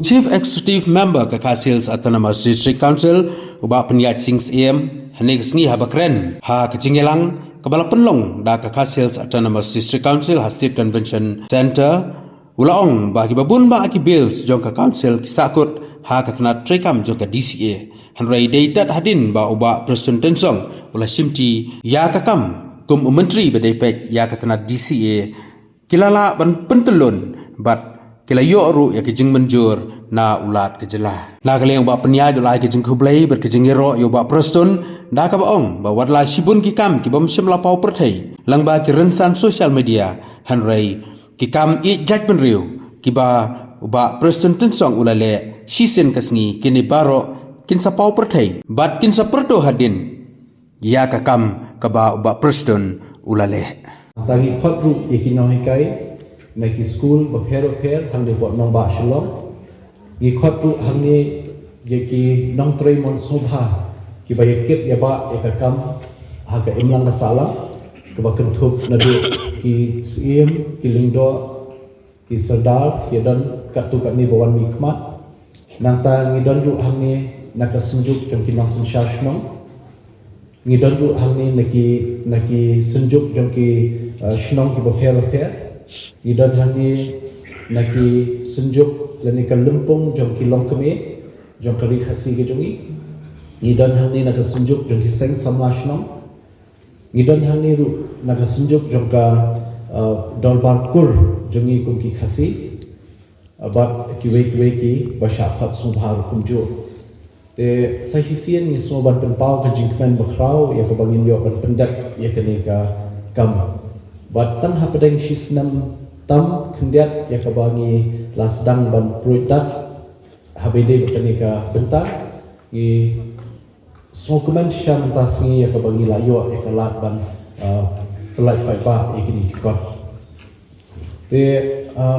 Chief Executive Member ke Khasils Autonomous District Council ubah penyat sings hanik sengi habakren ha kecinggelang kepala penlong da ke Khasils Autonomous District Council Hasib Convention Center ulaong bagi babun ba aki bills jong ke council kisakut ha katna trekam jong ke DCA hanrai deitat hadin ba ubah Preston Tensong ulah simti ya kakam kum menteri bedepek ya katna DCA kilala ban pentelun bat kila yoru ya kijing menjur na ulat kejelah na kaleng ba penya ulai kijing kublai ber kijing ro yo ba Preston da ka baong ba wadla sibun kikam ki bom sim la pau perthai lang ba ki rensan social media hanrai kikam I judgment riu ki ba Preston Tensong ulale shisen kasngi kini baro kin sa pau perthai bat kin sa perdo hadin ya kakam ka ba Preston ulale tangi khotru ikinohikai naki school bapero hang de bot nong ba shalom gi khotru hangni yeki nong trei mon sobha ki ba yeket ya ba ekakam ha ka imlang ka salam ke ba kentup nadu ki sim ki lingdo ki sardar ki dan katu kat ni bawan mikmat nang ta ngidon ru hangni naka sunjuk jong ki nong senshashnong ngidon ru hangni naki sunjuk jong ki shnong ki bapero Idan hangi naki senjuk lani kan lempung jom ki long keme jom kari khasi ke jongi idan hangi naka senjuk jom ki seng samlashnong idan hangi ru naka senjuk jom ka dolbar kur jongi kum ki khasi abat kiwe ki bashapat subhar kumjo te sahisian ni soban penpau ka jingkmen bakrau ya ka bangin yo ban pendak ya kene ka kam bat tan hapadeng shisnam tam kendiat ya kabangi lasdang ban pruitat habede bekanika bentar i sokumen syam tasngi ya kabangi layo ya kalat ban pelai pai ba ikini kot te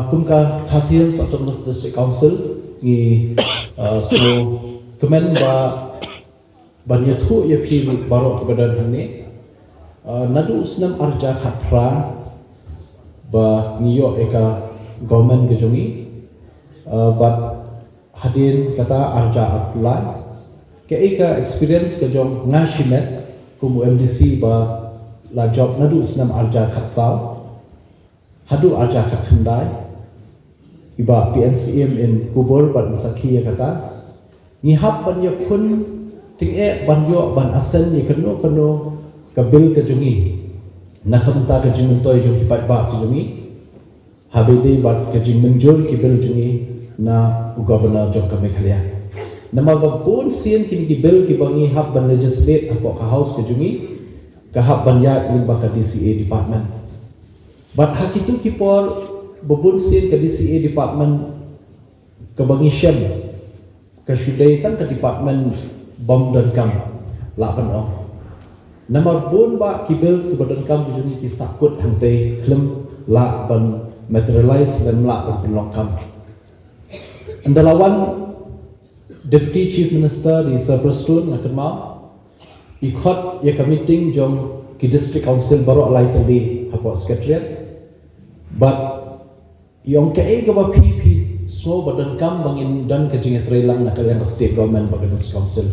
kumka Khasils Autonomous District Council ni so kemen ba banyathu ya phi barok badan hane nadu usnam arja khatra ba niyo eka government gejongi but hadin kata arja apply ke eka experience kejong ngashimet kum MDC ba la job nadu usnam arja khatsal hadu arja khatundai iba PNCM in kubur bat masaki kata ni hab ban yakun ting ban ban asen ni keno kabil ke jungi nakamta ke jimentoy jung kipat ba ke jungi habede bat ke jimenjul kibil jungi na governor jong kami khalia nama babun sien kini kibil ki bangi hab ban legislate apa ka house ke jungi ka hab ban ya in ba ka DCA department bat hakitu kipor babun sien ke DCA department ke bangi shem ke shudai tan ke department bom dan kam la ban ong Nomor bun ba kibels ke badan kam bujuni ki sakut hante klem la ban materialize dan la ban penlong kam. Andalawan Deputy Chief Minister di Preston nak kenal ikut ya ke meeting jom ki District Council baru alai tadi apa secretariat but yang ke ba PP so badan kam bangin dan ke jingat relang nak yang state government bagi District Council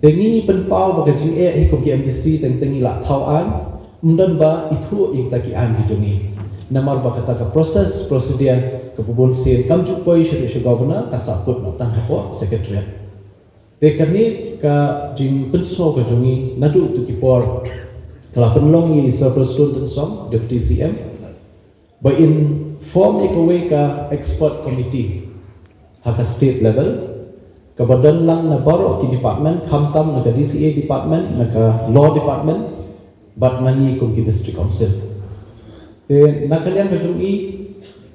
tengi penpau bagi jing hikum ki MDC tengi la tauan mundan ba itu ik taki an hijongi namar ba kata ka proses prosedur ke bubun sen kam jupoi shri governor ka saput notang hapo secretariat te kani ka jing penso ka jongi nadu tu kipor kala penlong ni Preston Tensong deputy CM ba in form ikawe ka expert committee haka state level kabadan lang na baro ki department khamtam na DCA department na law department bat nani kum ki district council te nakalian ka jung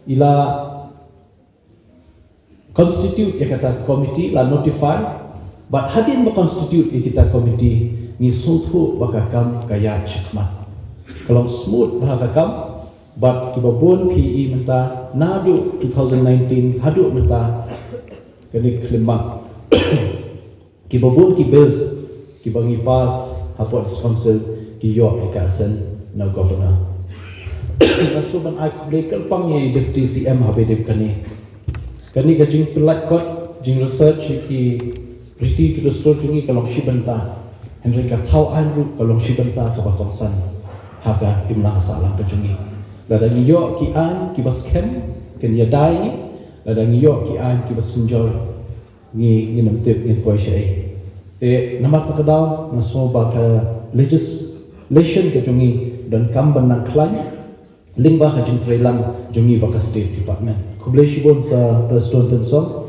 ila constitute ya kata committee la notify but hadin ba constitute kita committee ni sulhu bakakam kaya chikmat kalau smooth bakakam but kibabun PE menta nadu 2019 hadu menta kani klimak kibabun ki bills ki bangi pass hapot council ki yo ekasen na governor Nasuban ay legal pang ye deputy CM habedip kani Kani ka jing pelat kot jing research ki riti ki research jungi kalong shibenta Henry ka thau an ru kalong shibenta ka bakongsan haka imlang salam ka jungi lada ngiyo ki an ki bas kem ken ya dai ni lada ngiyo ki an ki bas sunjol ni nam tep ni poi shei te namat ka daw na so ba ka legislation ka jungi dan kam banang klan lingba ka jing trailang jungi ba ka state department kublai shibon sa President Tensong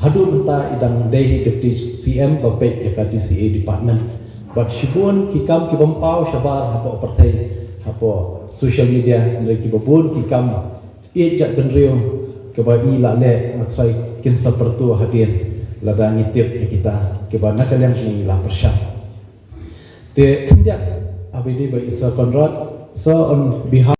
hadu menta idang Dehi Deputy CM babek ya ka DCA department but shibon kikam kibampau shabar hapo partai hapo social media ndai kibabun kikam ejak benrio keba ila le matrai kin sapertu hadin lada ngitip ya kita keba nakalian ni la persya te kendak abidi ba Isa Conrad so on behalf